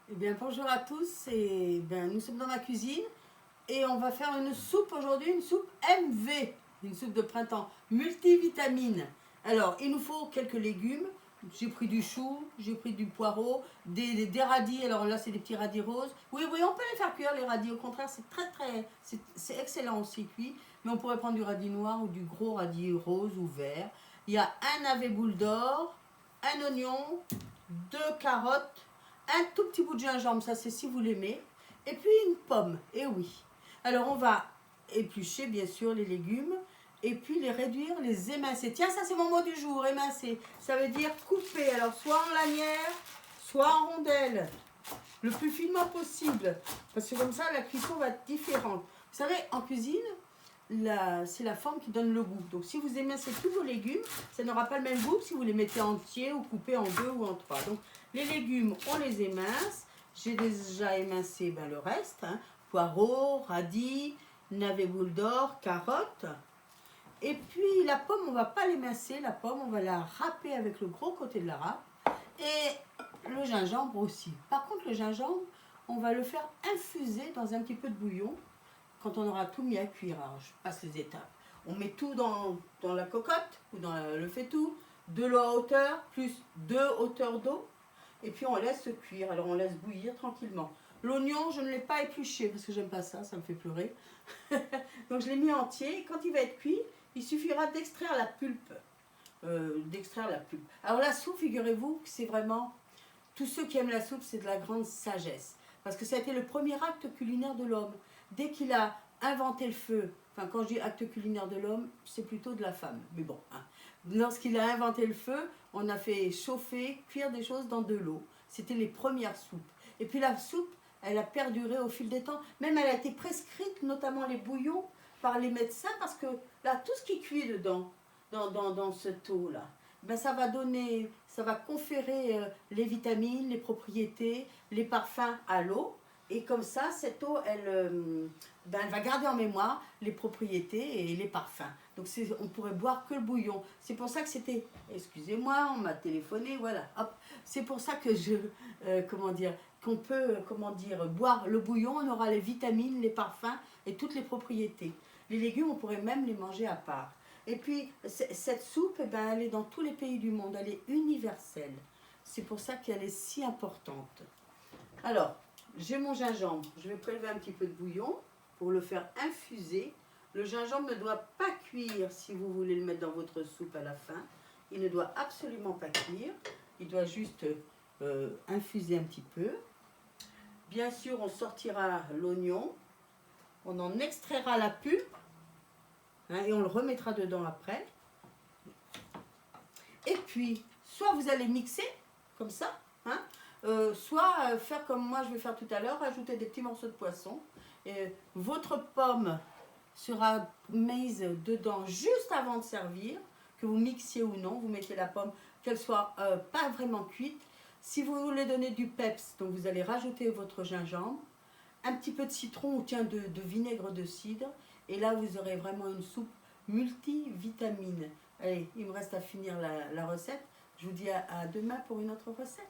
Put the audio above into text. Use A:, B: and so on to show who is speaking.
A: Eh bien, bonjour à tous. Nous sommes dans ma cuisine et on va faire une soupe aujourd'hui, une soupe MV, une soupe de printemps, multivitamine. Alors, il nous faut quelques légumes. J'ai pris du chou, j'ai pris du poireau, des radis. Alors là, c'est des petits radis roses. Oui, on peut les faire cuire, les radis. Au contraire, c'est excellent aussi cuit. Mais on pourrait prendre du radis noir ou du gros radis rose ou vert. Il y a un navet boule d'or, un oignon, 2 carottes, un tout petit bout de gingembre, ça c'est si vous l'aimez, et puis une pomme, et oui. Alors on va éplucher bien sûr les légumes, et puis les réduire, les émincer. Tiens, ça c'est mon mot du jour, émincer. Ça veut dire couper, alors soit en lanière, soit en rondelles, le plus finement possible, parce que comme ça la cuisson va être différente. Vous savez, en cuisine, c'est la forme qui donne le goût. Donc si vous émincez tous vos légumes, ça n'aura pas le même goût que si vous les mettez entiers ou coupés en 2 ou en 3. Donc les légumes, on les émince. J'ai déjà émincé le reste. Poireaux, radis, navet boule d'or, carottes. Et puis la pomme, on ne va pas l'émincer. La pomme, on va la râper avec le gros côté de la râpe. Et le gingembre aussi. Par contre, le gingembre, on va le faire infuser dans un petit peu de bouillon. Quand on aura tout mis à cuire, alors je passe les étapes. On met tout dans la cocotte ou dans le faitout, de l'eau à hauteur, plus 2 hauteurs d'eau. Et puis on laisse cuire, alors on laisse bouillir tranquillement. L'oignon, je ne l'ai pas épluché parce que j'aime pas ça, ça me fait pleurer. Donc je l'ai mis entier. Et quand il va être cuit, il suffira d'extraire la pulpe. Alors la soupe, figurez-vous que c'est vraiment... Tous ceux qui aiment la soupe, c'est de la grande sagesse. Parce que ça a été le premier acte culinaire de l'homme. Dès qu'il a inventé le feu, enfin quand je dis acte culinaire de l'homme, c'est plutôt de la femme, mais bon. Lorsqu'il a inventé le feu, on a fait chauffer, cuire des choses dans de l'eau. C'était les premières soupes. Et puis la soupe, elle a perduré au fil des temps. Même elle a été prescrite, notamment les bouillons, par les médecins, parce que là, tout ce qui cuit dedans, dans cette eau-là, ça va donner, ça va conférer les vitamines, les propriétés, les parfums à l'eau. Et comme ça, cette eau, elle va garder en mémoire les propriétés et les parfums. Donc on pourrait boire que le bouillon. C'est pour ça que c'était... Excusez-moi, on m'a téléphoné, voilà. Hop. C'est pour ça que qu'on peut, boire le bouillon, on aura les vitamines, les parfums et toutes les propriétés. Les légumes, on pourrait même les manger à part. Et puis, cette soupe, elle est dans tous les pays du monde, elle est universelle. C'est pour ça qu'elle est si importante. Alors, j'ai mon gingembre, je vais prélever un petit peu de bouillon pour le faire infuser. Le gingembre ne doit pas cuire si vous voulez le mettre dans votre soupe à la fin. Il ne doit absolument pas cuire, il doit juste infuser un petit peu. Bien sûr, on sortira l'oignon, on en extraira la pulpe. Et on le remettra dedans après. Et puis, soit vous allez mixer, comme ça, soit faire comme moi je vais faire tout à l'heure, rajouter des petits morceaux de poisson. Votre pomme sera mise dedans juste avant de servir, que vous mixiez ou non, vous mettez la pomme, qu'elle soit pas vraiment cuite. Si vous voulez donner du peps, donc vous allez rajouter votre gingembre, un petit peu de citron ou de vinaigre de cidre. Et là, vous aurez vraiment une soupe multivitamine. Allez, il me reste à finir la recette. Je vous dis à demain pour une autre recette.